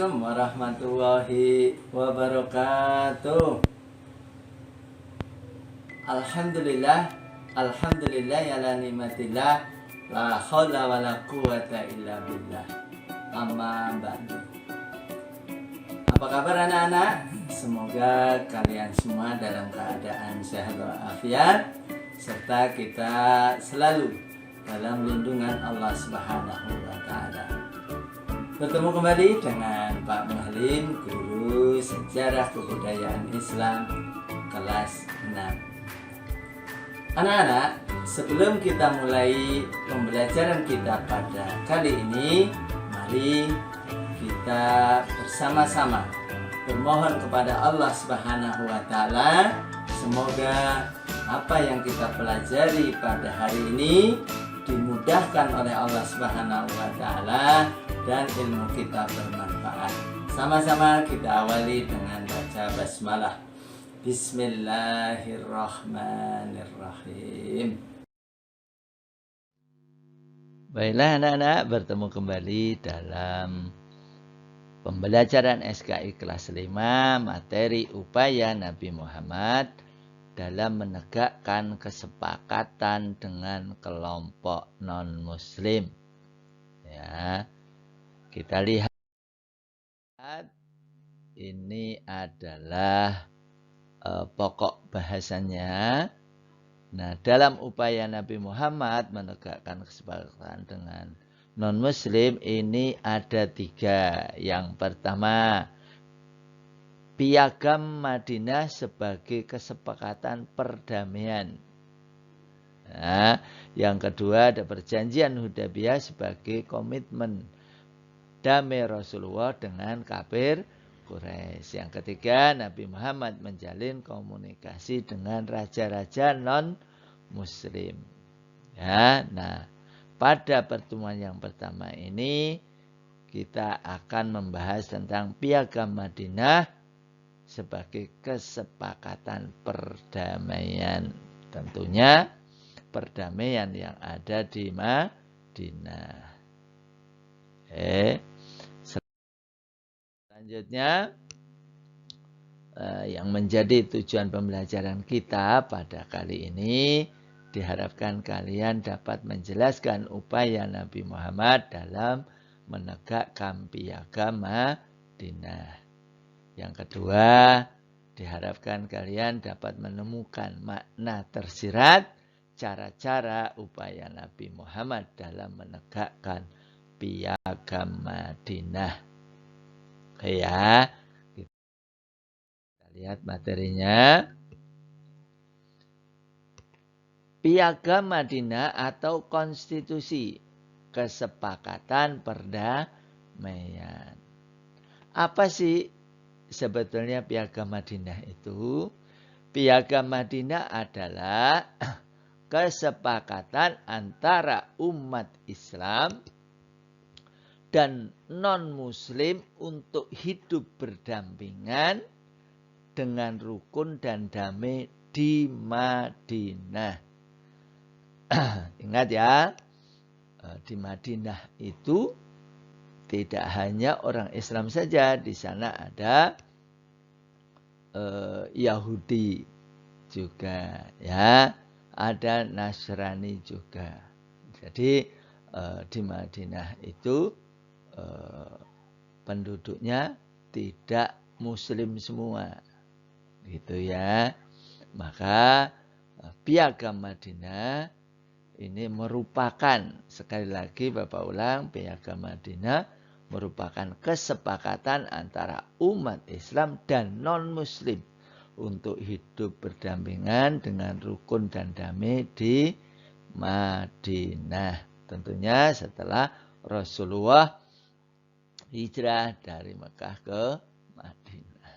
Assalamualaikum warahmatullahi wabarakatuh. Alhamdulillah, alhamdulillah ya la ni'matillah, la haula wa la quwata illa billah. Amma ba'du. Apa kabar anak-anak? Semoga kalian semua dalam keadaan sehat walafiat, serta kita selalu dalam lindungan Allah Subhanahu wa taala. Bertemu kembali dengan Pak Muhlim, Guru Sejarah Kebudayaan Islam kelas 6. Anak-anak, sebelum kita mulai pembelajaran kita pada kali ini, mari kita bersama-sama bermohon kepada Allah Subhanahu wa taala, semoga apa yang kita pelajari pada hari ini dimudahkan oleh Allah Subhanahu wa taala dan ilmu kita bermanfaat. Sama-sama kita awali dengan baca basmalah. Bismillahirrahmanirrahim. Baiklah anak-anak, bertemu kembali dalam pembelajaran SKI kelas 5 materi upaya Nabi Muhammad dalam menegakkan kesepakatan dengan kelompok non-muslim. Ya, kita lihat ini adalah pokok bahasanya. Nah, dalam upaya Nabi Muhammad menegakkan kesepakatan dengan non-muslim ini ada 3. Yang pertama, Piagam Madinah sebagai kesepakatan perdamaian. Nah, yang kedua ada perjanjian Hudaybiyah sebagai komitmen damai Rasulullah dengan kafir Quraisy. Yang ketiga, Nabi Muhammad menjalin komunikasi dengan raja-raja non-muslim. Ya, nah, pada pertemuan yang pertama ini kita akan membahas tentang Piagam Madinah sebagai kesepakatan perdamaian. Tentunya perdamaian yang ada di Madinah. Selanjutnya, yang menjadi tujuan pembelajaran kita pada kali ini, diharapkan kalian dapat menjelaskan upaya Nabi Muhammad dalam menegakkan Piagam Madinah. Yang kedua, diharapkan kalian dapat menemukan makna tersirat cara-cara upaya Nabi Muhammad dalam menegakkan Piagam Madinah. Oke ya, kita lihat materinya. Piagam Madinah atau konstitusi kesepakatan perdamaian. Apa sih sebetulnya Piagam Madinah itu? Piagam Madinah adalah kesepakatan antara umat Islam dan non-muslim untuk hidup berdampingan dengan rukun dan damai di Madinah. Ingat ya, di Madinah itu tidak hanya orang Islam saja, di sana ada Yahudi juga, ya, ada Nasrani juga. Jadi di Madinah itu penduduknya tidak Muslim semua, gitu ya. Maka Piagam Madinah ini merupakan, sekali lagi Bapak ulang, Piagam Madinah merupakan kesepakatan antara umat Islam dan non-muslim untuk hidup berdampingan dengan rukun dan damai di Madinah. Tentunya setelah Rasulullah hijrah dari Mekah ke Madinah.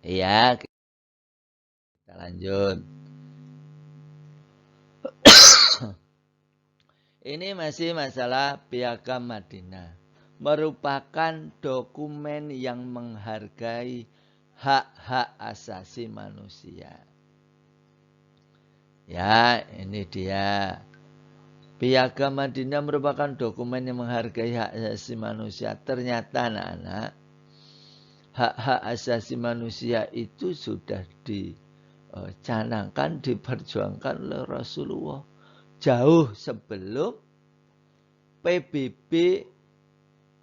Iya, kita lanjut. Ini masih masalah Piagam Madinah. Merupakan dokumen yang menghargai hak-hak asasi manusia. Ya, ini dia Piagam Madinah merupakan dokumen yang menghargai hak asasi manusia. Ternyata anak-anak, hak-hak asasi manusia itu sudah dicanangkan, diperjuangkan oleh Rasulullah jauh sebelum PBB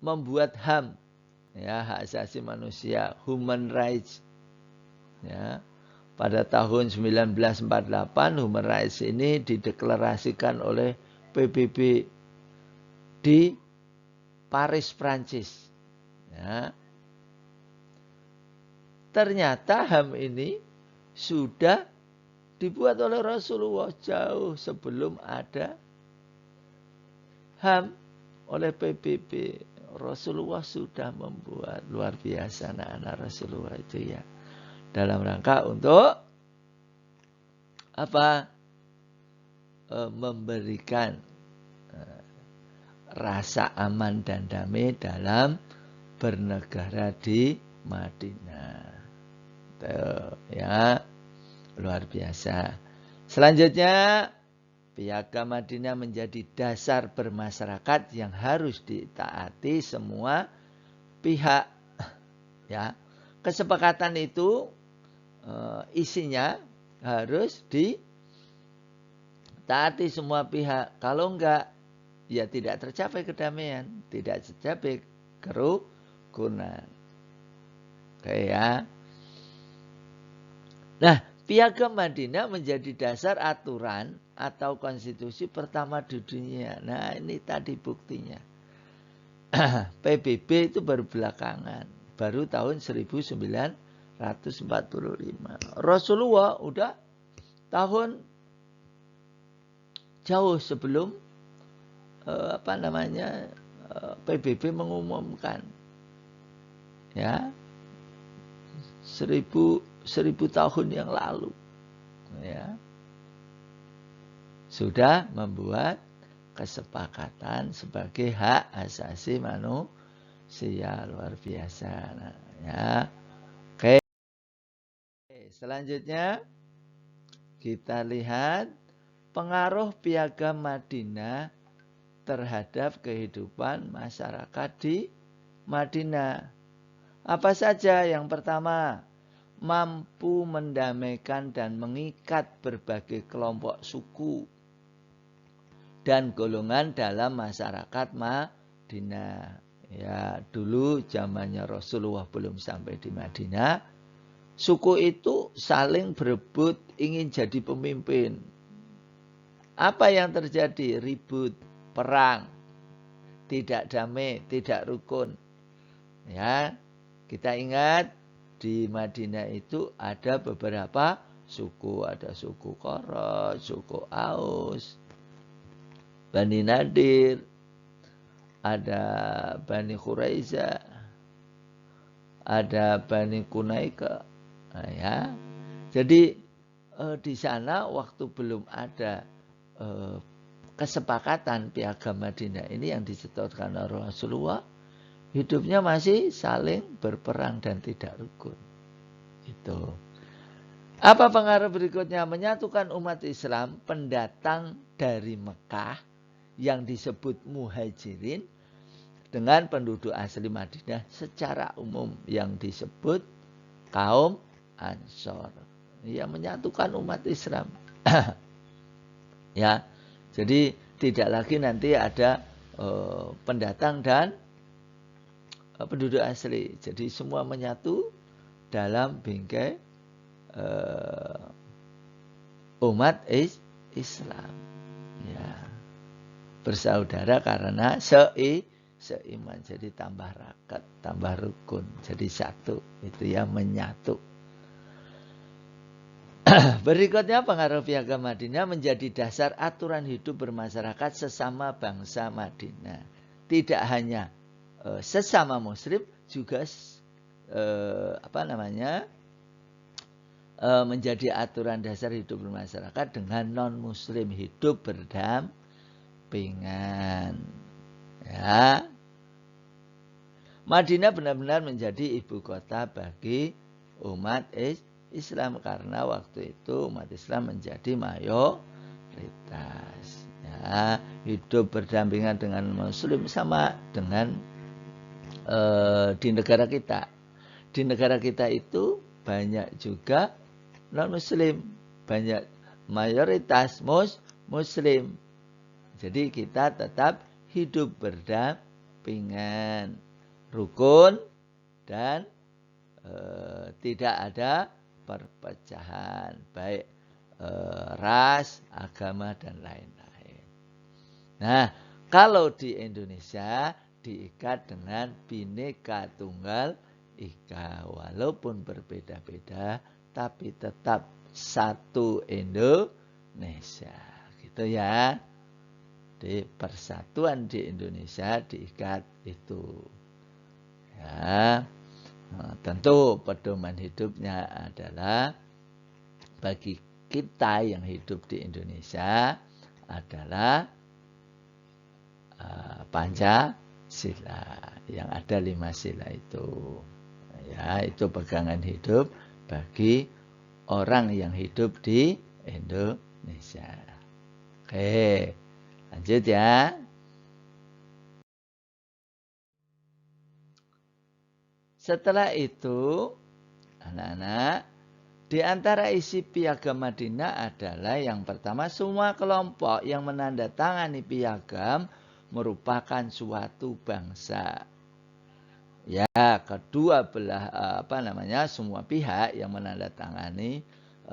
membuat HAM, ya, hak asasi manusia, human rights, ya. Pada tahun 1948 human rights ini dideklarasikan oleh PBB di Paris, Prancis. Ya. Ternyata HAM ini sudah dibuat oleh Rasulullah jauh sebelum ada HAM oleh PBB. Rasulullah sudah membuat, luar biasa anak-anak Rasulullah itu ya. Dalam rangka untuk apa? Memberikan rasa aman dan damai dalam bernegara di Madinah. Tuh, ya, luar biasa. Selanjutnya, Piagam Madinah menjadi dasar bermasyarakat yang harus ditaati semua pihak. Ya, kesepakatan itu isinya harus ditaati semua pihak. Kalau enggak, ya tidak tercapai kedamaian, tidak tercapai kerukunan. Oke ya. Nah, Piagam Madinah menjadi dasar aturan atau konstitusi pertama di dunia. Nah, ini tadi buktinya. PBB itu baru belakangan, baru tahun 1945. Rasulullah udah tahun jauh sebelum PBB mengumumkan, ya, 1000 tahun yang lalu, ya, sudah membuat kesepakatan sebagai hak asasi manusia. Luar biasa. Nah, ya. Oke. Selanjutnya kita lihat pengaruh Piagam Madinah terhadap kehidupan masyarakat di Madinah. Apa saja? Yang pertama, mampu mendamaikan dan mengikat berbagai kelompok suku dan golongan dalam masyarakat Madinah. Ya, dulu zamannya Rasulullah belum sampai di Madinah, suku itu saling berebut ingin jadi pemimpin. Apa yang terjadi? Ribut, perang, tidak damai, tidak rukun. Ya, kita ingat di Madinah itu ada beberapa suku, ada suku Quraish, suku Aus, Bani Nadir, ada Bani Quraiza, ada Bani Kunaika. Nah, ya. Jadi di sana waktu belum ada kesepakatan Piagam Madinah ini yang dicetuskan oleh Rasulullah, hidupnya masih saling berperang dan tidak rukun. Itu. Apa pengaruh berikutnya? Menyatukan umat Islam pendatang dari Mekah yang disebut muhajirin dengan penduduk asli Madinah secara umum yang disebut kaum Ansor. Ya, menyatukan umat Islam. Ya, jadi tidak lagi nanti ada pendatang dan penduduk asli. Jadi semua menyatu dalam bingkai umat Islam. Ya, bersaudara karena seiman, jadi tambah rakat, tambah rukun, jadi satu. Itu ya, menyatu. Berikutnya, pengaruh Piagam Madinah menjadi dasar aturan hidup bermasyarakat sesama bangsa Madinah. Tidak hanya sesama Muslim, juga menjadi aturan dasar hidup bermasyarakat dengan non-Muslim, hidup berdampingan. Ya. Madinah benar-benar menjadi ibu kota bagi umat Islam karena waktu itu umat Islam menjadi mayoritas. Ya. Ya, hidup berdampingan dengan muslim sama dengan di negara kita. Di negara kita itu banyak juga non-muslim, banyak mayoritas muslim. Jadi kita tetap hidup berdampingan, rukun, dan tidak ada perpecahan, baik ras, agama, dan lain-lain. Nah, kalau di Indonesia diikat dengan Bhinneka Tunggal Ika, walaupun berbeda-beda, tapi tetap satu Indonesia, gitu ya. Di persatuan di Indonesia diikat itu. Ya, nah, tentu pedoman hidupnya adalah bagi kita yang hidup di Indonesia adalah Pancasila, yang ada 5 sila itu. Ya, itu pegangan hidup bagi orang yang hidup di Indonesia. Oke, lanjut ya. Setelah itu, anak-anak, di antara isi piagam Madinah adalah yang pertama, semua kelompok yang menandatangani piagam merupakan suatu bangsa. Ya, kedua belah semua pihak yang menandatangani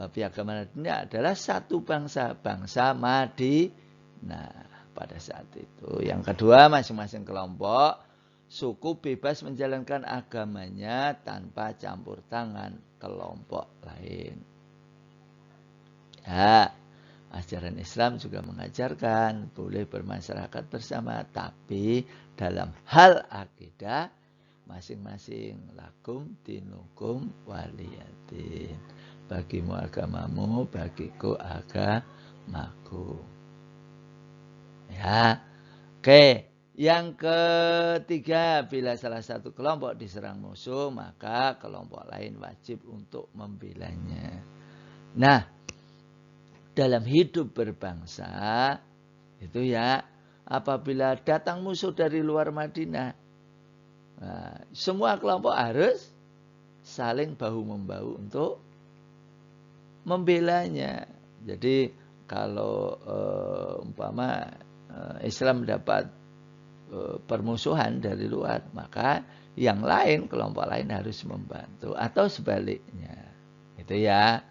piagam Madinah adalah satu bangsa, bangsa Madinah pada saat itu. Yang kedua, masing-masing kelompok suku bebas menjalankan agamanya tanpa campur tangan kelompok lain. Ya, ajaran Islam juga mengajarkan boleh bermasyarakat bersama, tapi dalam hal akidah masing-masing, lakum dinukum waliyadin. Bagimu agamamu, bagiku agamaku. Ya, oke. Yang ketiga, bila salah satu kelompok diserang musuh, maka kelompok lain wajib untuk membelanya. Nah, dalam hidup berbangsa, itu ya, apabila datang musuh dari luar Madinah, nah, semua kelompok harus saling bahu-membahu untuk membelanya. Jadi kalau umpama Islam dapat permusuhan dari luar, maka yang lain, kelompok lain harus membantu, atau sebaliknya. Itu ya.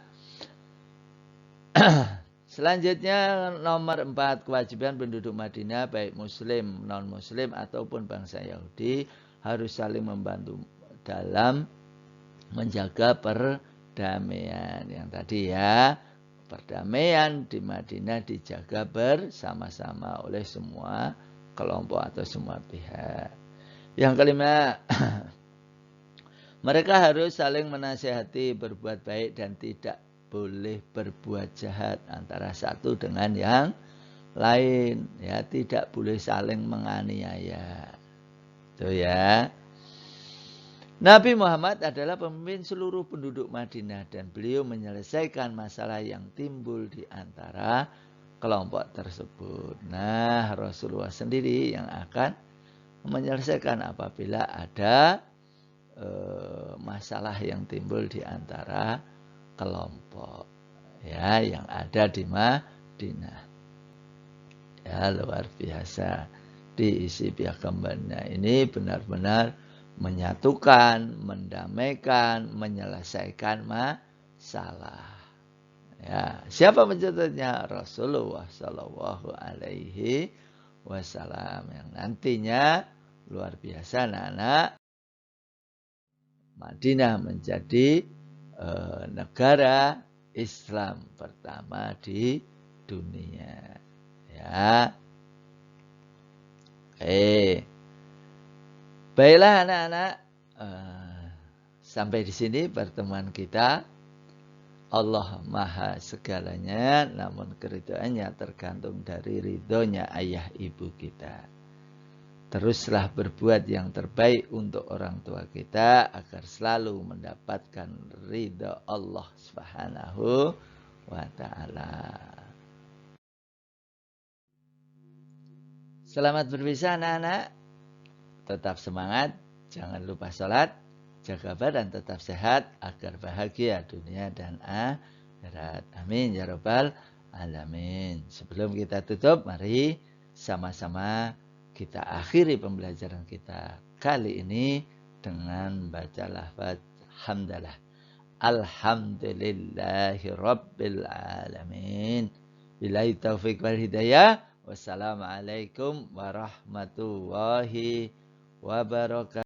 Selanjutnya nomor 4, kewajiban penduduk Madinah baik muslim, non-muslim ataupun bangsa Yahudi harus saling membantu dalam menjaga perdamaian. Yang tadi ya, perdamaian di Madinah dijaga bersama-sama oleh semua kelompok atau semua pihak. Yang kelima, mereka harus saling menasihati berbuat baik dan tidak boleh berbuat jahat antara satu dengan yang lain. Ya, tidak boleh saling menganiaya. Itu ya. Nabi Muhammad adalah pemimpin seluruh penduduk Madinah dan beliau menyelesaikan masalah yang timbul di antara kelompok tersebut. Nah, Rasulullah sendiri yang akan menyelesaikan apabila ada masalah yang timbul di antara kelompok ya yang ada di Madinah. Ya, luar biasa. Di isi piagam Madinah ini benar-benar menyatukan, mendamaikan, menyelesaikan masalah. Ya, siapa pencetusnya? Rasulullah Shallallahu Alaihi Wasallam, yang nantinya luar biasa, anak-anak, Madinah menjadi negara Islam pertama di dunia. Ya, baiklah anak-anak, sampai di sini pertemuan kita. Allah maha segalanya, namun keridhaannya tergantung dari ridhonya ayah ibu kita. Teruslah berbuat yang terbaik untuk orang tua kita agar selalu mendapatkan ridha Allah Subhanahu wa ta'ala. Selamat berpisah anak-anak. Tetap semangat, jangan lupa sholat, jaga badan tetap sehat, agar bahagia dunia dan akhirat. Amin ya rabbal alamin. Sebelum kita tutup, mari sama-sama kita akhiri pembelajaran kita kali ini dengan baca lafaz hamdalah. Alhamdulillahi rabbil alamin. Billahi taufiq wal hidayah. Wassalamualaikum warahmatullahi wabarakatuh.